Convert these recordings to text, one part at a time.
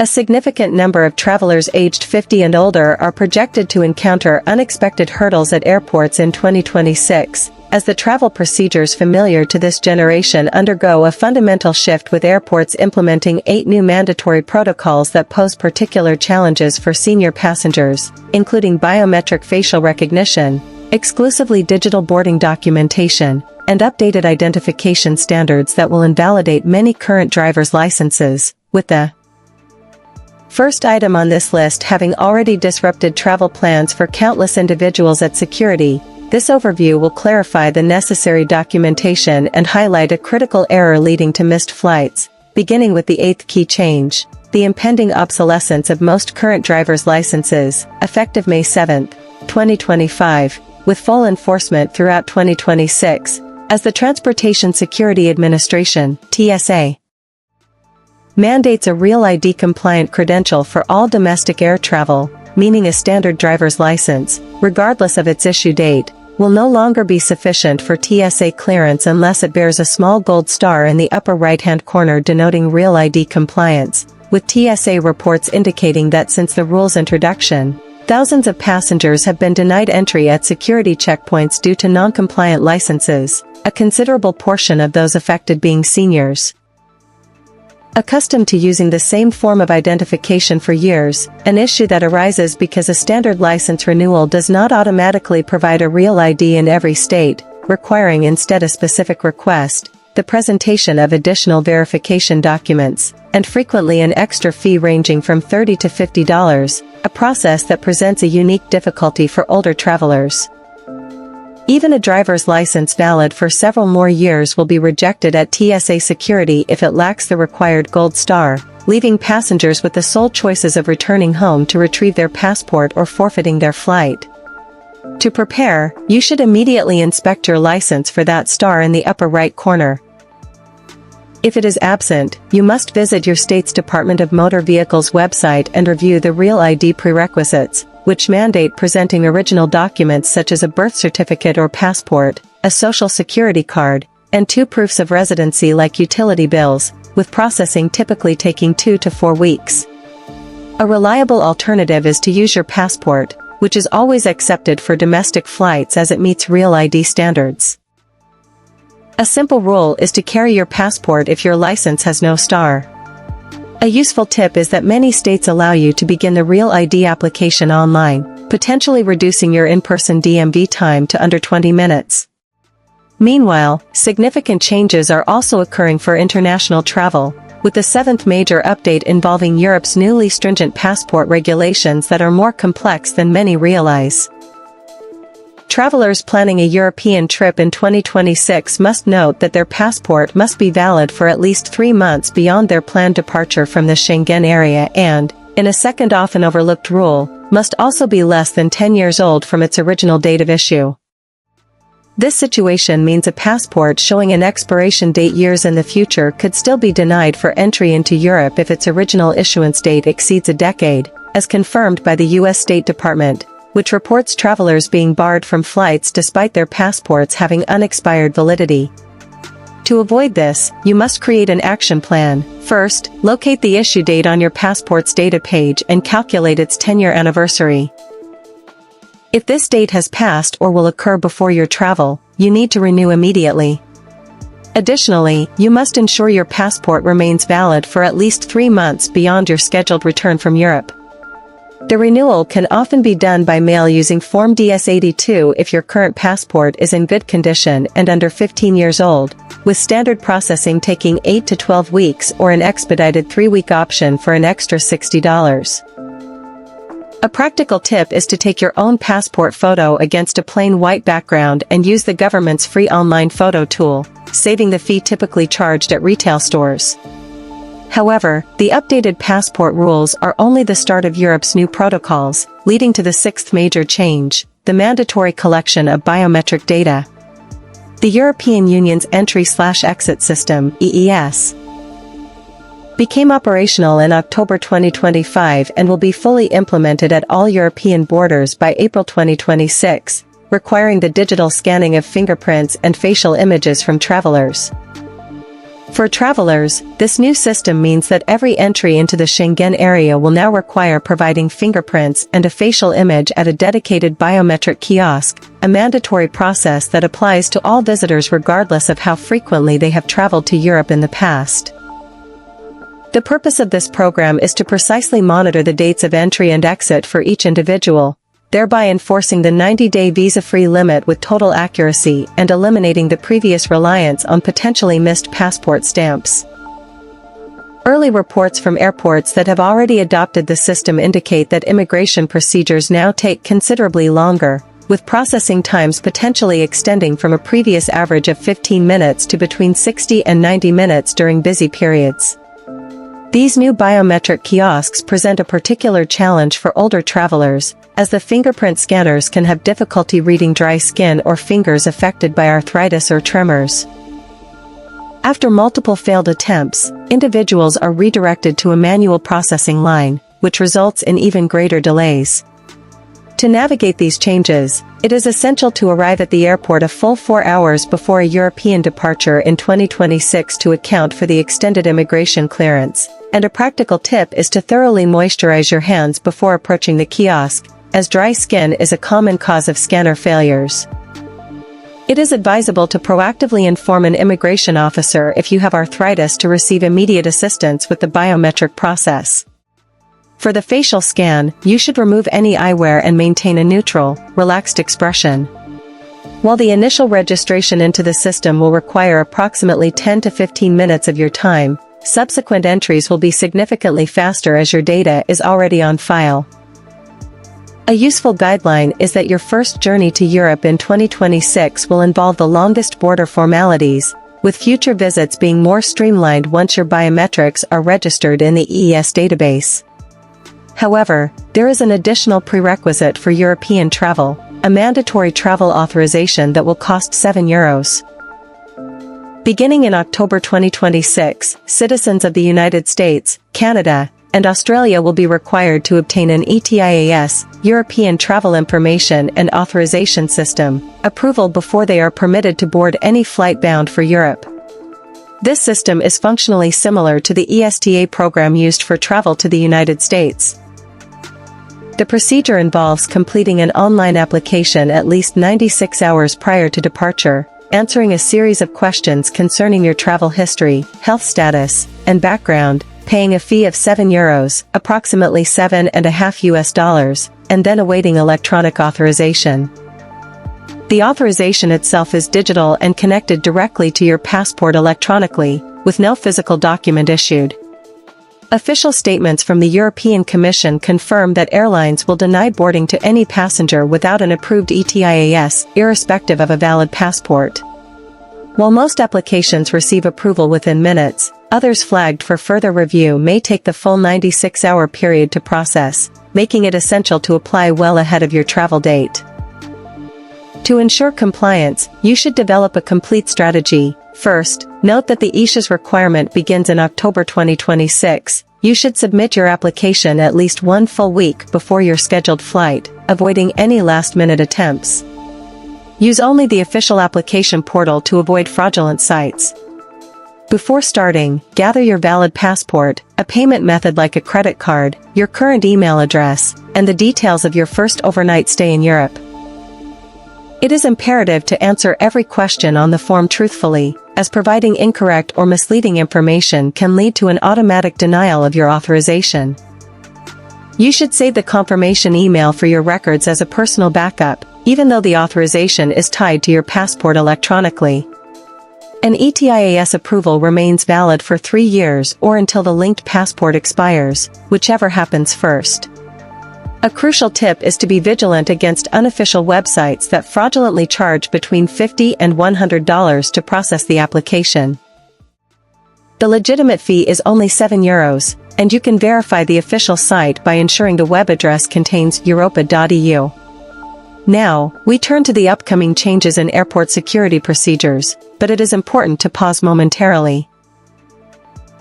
A significant number of travelers aged 50 and older are projected to encounter unexpected hurdles at airports in 2026, as the travel procedures familiar to this generation undergo a fundamental shift, with airports implementing 8 new mandatory protocols that pose particular challenges for senior passengers, including biometric facial recognition, exclusively digital boarding documentation, and updated identification standards that will invalidate many current driver's licenses, with the first item on this list having already disrupted travel plans for countless individuals at security. This overview will clarify the necessary documentation and highlight a critical error leading to missed flights, beginning with the 8th key change, the impending obsolescence of most current driver's licenses, effective May 7, 2025, with full enforcement throughout 2026, as the Transportation Security Administration, TSA, mandates a Real ID compliant credential for all domestic air travel, meaning a standard driver's license, regardless of its issue date, will no longer be sufficient for TSA clearance unless it bears a small gold star in the upper right-hand corner denoting Real ID compliance, with TSA reports indicating that since the rule's introduction, thousands of passengers have been denied entry at security checkpoints due to non-compliant licenses, a considerable portion of those affected being seniors. Accustomed to using the same form of identification for years, an issue that arises because a standard license renewal does not automatically provide a Real ID in every state, requiring instead a specific request, the presentation of additional verification documents, and frequently an extra fee ranging from $30 to $50, a process that presents a unique difficulty for older travelers. Even a driver's license valid for several more years will be rejected at TSA security if it lacks the required gold star, leaving passengers with the sole choices of returning home to retrieve their passport or forfeiting their flight. To prepare, you should immediately inspect your license for that star in the upper right corner. If it is absent, you must visit your state's Department of Motor Vehicles website and review the Real ID prerequisites, which mandate presenting original documents such as a birth certificate or passport, a social security card, and 2 proofs of residency like utility bills, with processing typically taking 2 to 4 weeks. A reliable alternative is to use your passport, which is always accepted for domestic flights as it meets Real ID standards. A simple rule is to carry your passport if your license has no star. A useful tip is that many states allow you to begin the Real ID application online, potentially reducing your in-person DMV time to under 20 minutes. Meanwhile, significant changes are also occurring for international travel, with the 7th major update involving Europe's newly stringent passport regulations that are more complex than many realize. Travelers planning a European trip in 2026 must note that their passport must be valid for at least 3 months beyond their planned departure from the Schengen area and, in a second often overlooked rule, must also be less than 10 years old from its original date of issue. This situation means a passport showing an expiration date years in the future could still be denied for entry into Europe if its original issuance date exceeds a decade, as confirmed by the U.S. State Department, which reports travelers being barred from flights despite their passports having unexpired validity. To avoid this, you must create an action plan. First, locate the issue date on your passport's data page and calculate its 10-year anniversary. If this date has passed or will occur before your travel, you need to renew immediately. Additionally, you must ensure your passport remains valid for at least 3 months beyond your scheduled return from Europe. The renewal can often be done by mail using Form DS-82 if your current passport is in good condition and under 15 years old, with standard processing taking 8 to 12 weeks or an expedited 3-week option for an extra $60. A practical tip is to take your own passport photo against a plain white background and use the government's free online photo tool, saving the fee typically charged at retail stores. However, the updated passport rules are only the start of Europe's new protocols, leading to the 6th major change, the mandatory collection of biometric data. The European Union's Entry/Exit System, EES, became operational in October 2025 and will be fully implemented at all European borders by April 2026, requiring the digital scanning of fingerprints and facial images from travelers. For travelers, this new system means that every entry into the Schengen area will now require providing fingerprints and a facial image at a dedicated biometric kiosk, a mandatory process that applies to all visitors regardless of how frequently they have traveled to Europe in the past. The purpose of this program is to precisely monitor the dates of entry and exit for each individual, thereby enforcing the 90-day visa-free limit with total accuracy and eliminating the previous reliance on potentially missed passport stamps. Early reports from airports that have already adopted the system indicate that immigration procedures now take considerably longer, with processing times potentially extending from a previous average of 15 minutes to between 60 and 90 minutes during busy periods. These new biometric kiosks present a particular challenge for older travelers, as the fingerprint scanners can have difficulty reading dry skin or fingers affected by arthritis or tremors. After multiple failed attempts, individuals are redirected to a manual processing line, which results in even greater delays. To navigate these changes, it is essential to arrive at the airport a full 4 hours before a European departure in 2026 to account for the extended immigration clearance, and a practical tip is to thoroughly moisturize your hands before approaching the kiosk, as dry skin is a common cause of scanner failures. It is advisable to proactively inform an immigration officer if you have arthritis to receive immediate assistance with the biometric process. For the facial scan, you should remove any eyewear and maintain a neutral, relaxed expression. While the initial registration into the system will require approximately 10 to 15 minutes of your time, subsequent entries will be significantly faster as your data is already on file. A useful guideline is that your first journey to Europe in 2026 will involve the longest border formalities, with future visits being more streamlined once your biometrics are registered in the ETIAS database. However, there is an additional prerequisite for European travel, a mandatory travel authorization that will cost €7. Beginning in October 2026, citizens of the United States, Canada, and Australia will be required to obtain an ETIAS, European Travel Information and Authorization System, approval before they are permitted to board any flight bound for Europe. This system is functionally similar to the ESTA program used for travel to the United States. The procedure involves completing an online application at least 96 hours prior to departure, answering a series of questions concerning your travel history, health status, and background, paying a fee of €7, approximately $7.50, and then awaiting electronic authorization. The authorization itself is digital and connected directly to your passport electronically, with no physical document issued. Official statements from the European Commission confirm that airlines will deny boarding to any passenger without an approved ETIAS, irrespective of a valid passport. While most applications receive approval within minutes, others flagged for further review may take the full 96-hour period to process, making it essential to apply well ahead of your travel date. To ensure compliance, you should develop a complete strategy. First, note that the ETIAS requirement begins in October 2026. You should submit your application at least one full week before your scheduled flight, avoiding any last-minute attempts. Use only the official application portal to avoid fraudulent sites. Before starting, gather your valid passport, a payment method like a credit card, your current email address, and the details of your first overnight stay in Europe. It is imperative to answer every question on the form truthfully, as providing incorrect or misleading information can lead to an automatic denial of your authorization. You should save the confirmation email for your records as a personal backup, even though the authorization is tied to your passport electronically. An ETIAS approval remains valid for 3 years or until the linked passport expires, whichever happens first. A crucial tip is to be vigilant against unofficial websites that fraudulently charge between $50 and $100 to process the application. The legitimate fee is only €7, and you can verify the official site by ensuring the web address contains europa.eu. Now, we turn to the upcoming changes in airport security procedures, but it is important to pause momentarily.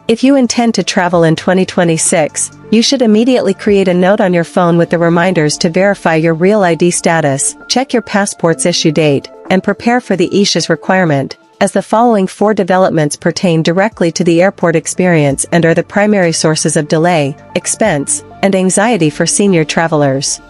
If you intend to travel in 2026, you should immediately create a note on your phone with the reminders to verify your real ID status, check your passport's issue date, and prepare for the ETIAS requirement, as the following 4 developments pertain directly to the airport experience and are the primary sources of delay, expense, and anxiety for senior travelers.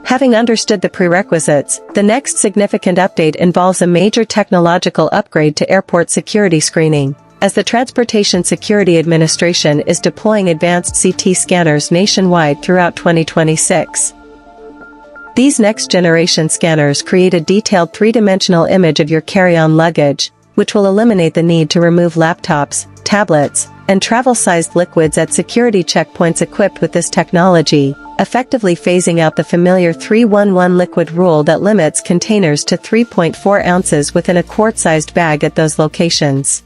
Having understood the prerequisites, the next significant update involves a major technological upgrade to airport security screening, as the Transportation Security Administration is deploying advanced CT scanners nationwide throughout 2026. These next-generation scanners create a detailed 3-dimensional image of your carry-on luggage, which will eliminate the need to remove laptops, tablets, and travel-sized liquids at security checkpoints equipped with this technology, effectively phasing out the familiar 3-1-1 liquid rule that limits containers to 3.4 ounces within a quart-sized bag at those locations.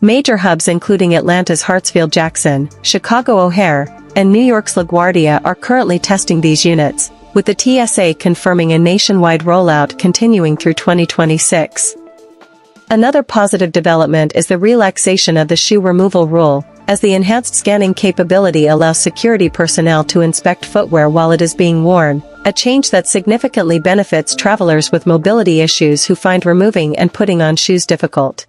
Major hubs including Atlanta's Hartsfield-Jackson, Chicago O'Hare, and New York's LaGuardia are currently testing these units, with the TSA confirming a nationwide rollout continuing through 2026. Another positive development is the relaxation of the shoe removal rule, as the enhanced scanning capability allows security personnel to inspect footwear while it is being worn, a change that significantly benefits travelers with mobility issues who find removing and putting on shoes difficult.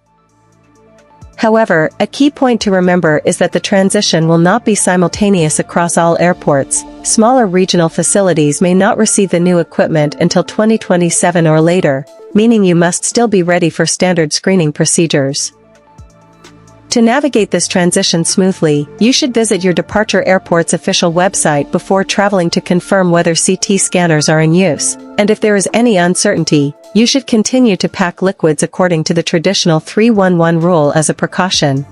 However, a key point to remember is that the transition will not be simultaneous across all airports. Smaller regional facilities may not receive the new equipment until 2027 or later, meaning you must still be ready for standard screening procedures. To navigate this transition smoothly, you should visit your departure airport's official website before traveling to confirm whether CT scanners are in use, and if there is any uncertainty, you should continue to pack liquids according to the traditional 3-1-1 rule as a precaution.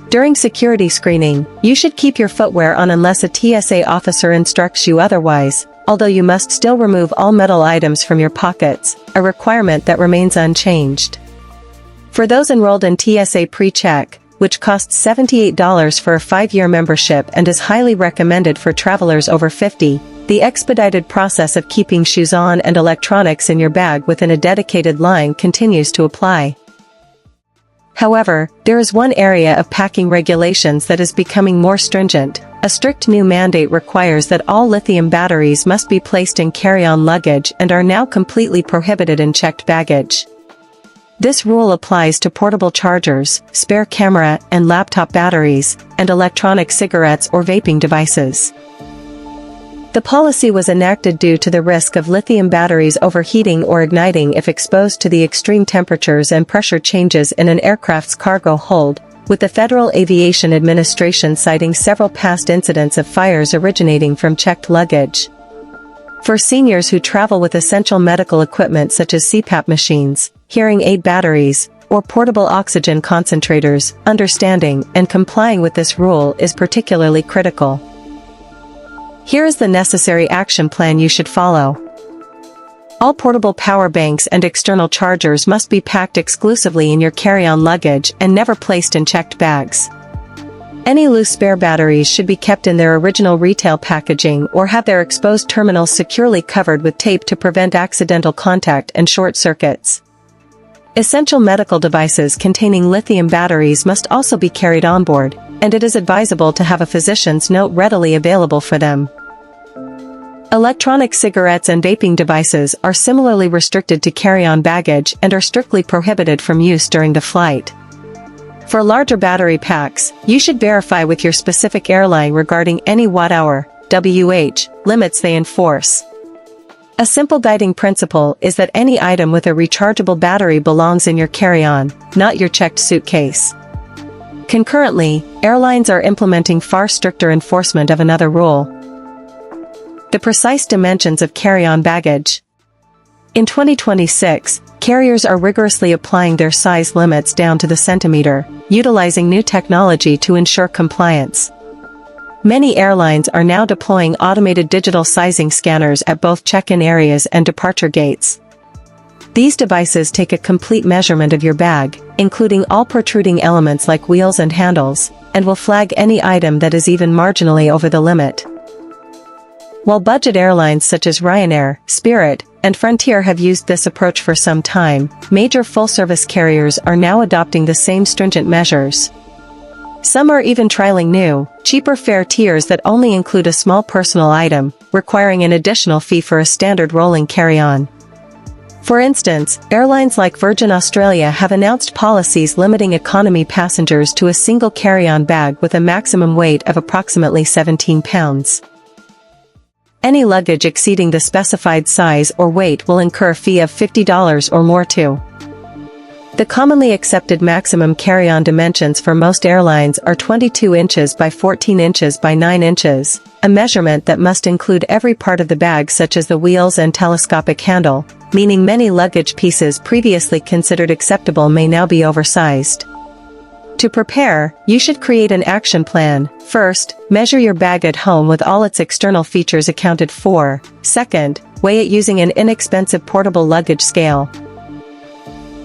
During security screening, you should keep your footwear on unless a TSA officer instructs you otherwise, although you must still remove all metal items from your pockets, a requirement that remains unchanged. For those enrolled in TSA PreCheck, which costs $78 for a 5-year membership and is highly recommended for travelers over 50, the expedited process of keeping shoes on and electronics in your bag within a dedicated line continues to apply. However, there is one area of packing regulations that is becoming more stringent. A strict new mandate requires that all lithium batteries must be placed in carry-on luggage and are now completely prohibited in checked baggage. This rule applies to portable chargers, spare camera and laptop batteries, and electronic cigarettes or vaping devices. The policy was enacted due to the risk of lithium batteries overheating or igniting if exposed to the extreme temperatures and pressure changes in an aircraft's cargo hold, with the Federal Aviation Administration citing several past incidents of fires originating from checked luggage. For seniors who travel with essential medical equipment such as CPAP machines, hearing aid batteries, or portable oxygen concentrators, understanding and complying with this rule is particularly critical. Here is the necessary action plan you should follow. All portable power banks and external chargers must be packed exclusively in your carry-on luggage and never placed in checked bags. Any loose spare batteries should be kept in their original retail packaging or have their exposed terminals securely covered with tape to prevent accidental contact and short circuits. Essential medical devices containing lithium batteries must also be carried on board, and it is advisable to have a physician's note readily available for them. Electronic cigarettes and vaping devices are similarly restricted to carry-on baggage and are strictly prohibited from use during the flight. For larger battery packs, you should verify with your specific airline regarding any watt-hour (WH) limits they enforce. A simple guiding principle is that any item with a rechargeable battery belongs in your carry-on, not your checked suitcase. Concurrently, airlines are implementing far stricter enforcement of another rule: the precise dimensions of carry-on baggage. In 2026, carriers are rigorously applying their size limits down to the centimeter, utilizing new technology to ensure compliance. Many airlines are now deploying automated digital sizing scanners at both check-in areas and departure gates. These devices take a complete measurement of your bag, including all protruding elements like wheels and handles, and will flag any item that is even marginally over the limit. While budget airlines such as Ryanair, Spirit, and Frontier have used this approach for some time, major full-service carriers are now adopting the same stringent measures. Some are even trialing new, cheaper fare tiers that only include a small personal item, requiring an additional fee for a standard rolling carry-on. For instance, airlines like Virgin Australia have announced policies limiting economy passengers to a single carry-on bag with a maximum weight of approximately 17 pounds. Any luggage exceeding the specified size or weight will incur a fee of $50 or more too. The commonly accepted maximum carry-on dimensions for most airlines are 22 inches by 14 inches by 9 inches, a measurement that must include every part of the bag such as the wheels and telescopic handle, meaning many luggage pieces previously considered acceptable may now be oversized. To prepare, you should create an action plan. First, measure your bag at home with all its external features accounted for. Second, weigh it using an inexpensive portable luggage scale.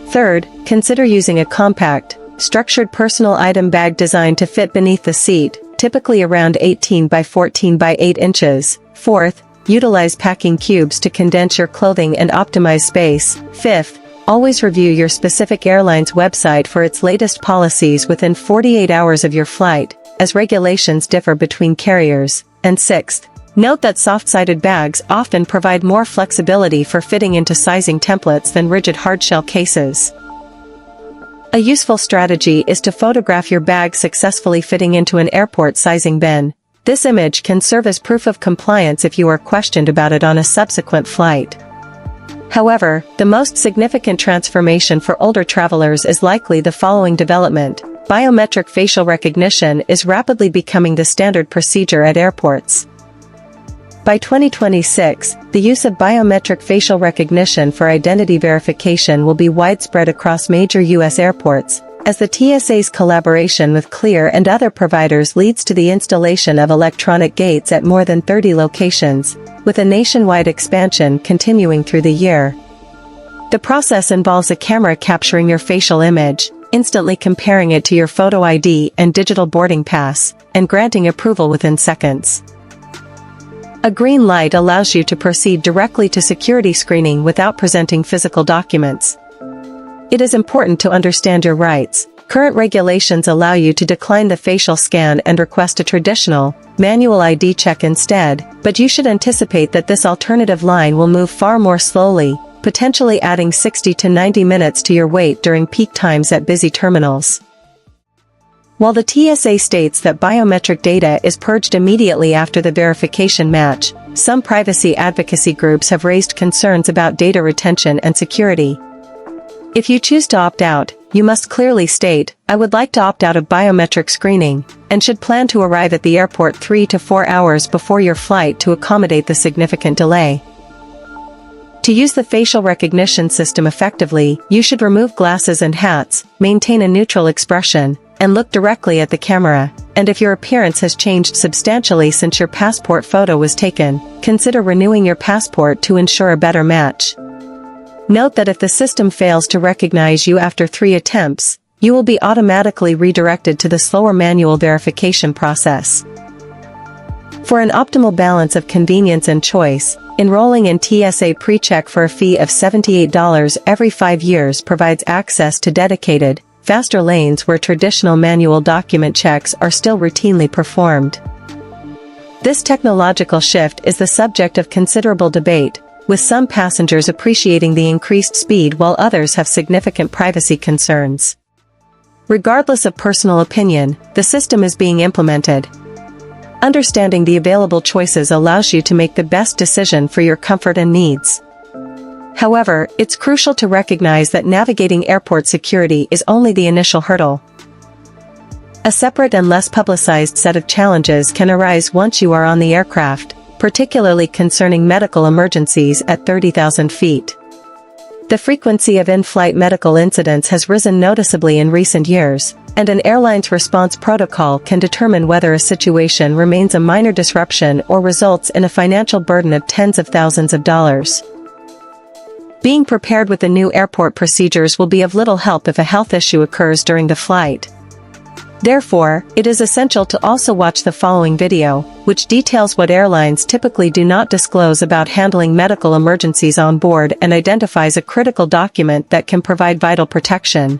Third, consider using a compact, structured personal item bag designed to fit beneath the seat, typically around 18 by 14 by 8 inches. Fourth, utilize packing cubes to condense your clothing and optimize space. Fifth, always review your specific airline's website for its latest policies within 48 hours of your flight, as regulations differ between carriers. And sixth, note that soft-sided bags often provide more flexibility for fitting into sizing templates than rigid hardshell cases. A useful strategy is to photograph your bag successfully fitting into an airport sizing bin. This image can serve as proof of compliance if you are questioned about it on a subsequent flight. However, the most significant transformation for older travelers is likely the following development. Biometric facial recognition is rapidly becoming the standard procedure at airports. By 2026, the use of biometric facial recognition for identity verification will be widespread across major U.S. airports, as the TSA's collaboration with Clear and other providers leads to the installation of electronic gates at more than 30 locations, with a nationwide expansion continuing through the year. The process involves a camera capturing your facial image, instantly comparing it to your photo ID and digital boarding pass, and granting approval within seconds. A green light allows you to proceed directly to security screening without presenting physical documents. It is important to understand your rights. Current regulations allow you to decline the facial scan and request a traditional, manual ID check instead, but you should anticipate that this alternative line will move far more slowly, potentially adding 60 to 90 minutes to your wait during peak times at busy terminals. While the TSA states that biometric data is purged immediately after the verification match, some privacy advocacy groups have raised concerns about data retention and security. If you choose to opt out, you must clearly state, "I would like to opt out of biometric screening," and should plan to arrive at the airport 3 to 4 hours before your flight to accommodate the significant delay. To use the facial recognition system effectively, you should remove glasses and hats, maintain a neutral expression, and look directly at the camera, and if your appearance has changed substantially since your passport photo was taken, consider renewing your passport to ensure a better match. Note that if the system fails to recognize you after 3 attempts, you will be automatically redirected to the slower manual verification process. For an optimal balance of convenience and choice, enrolling in TSA PreCheck for a fee of $78 every 5 years provides access to dedicated, faster lanes where traditional manual document checks are still routinely performed. This technological shift is the subject of considerable debate, with some passengers appreciating the increased speed while others have significant privacy concerns. Regardless of personal opinion, the system is being implemented. Understanding the available choices allows you to make the best decision for your comfort and needs. However, it's crucial to recognize that navigating airport security is only the initial hurdle. A separate and less publicized set of challenges can arise once you are on the aircraft, particularly concerning medical emergencies at 30,000 feet. The frequency of in-flight medical incidents has risen noticeably in recent years, and an airline's response protocol can determine whether a situation remains a minor disruption or results in a financial burden of tens of thousands of dollars. Being prepared with the new airport procedures will be of little help if a health issue occurs during the flight. Therefore, it is essential to also watch the following video, which details what airlines typically do not disclose about handling medical emergencies on board and identifies a critical document that can provide vital protection.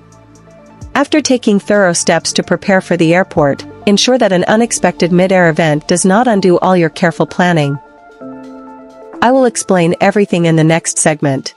After taking thorough steps to prepare for the airport, ensure that an unexpected mid-air event does not undo all your careful planning. I will explain everything in the next segment.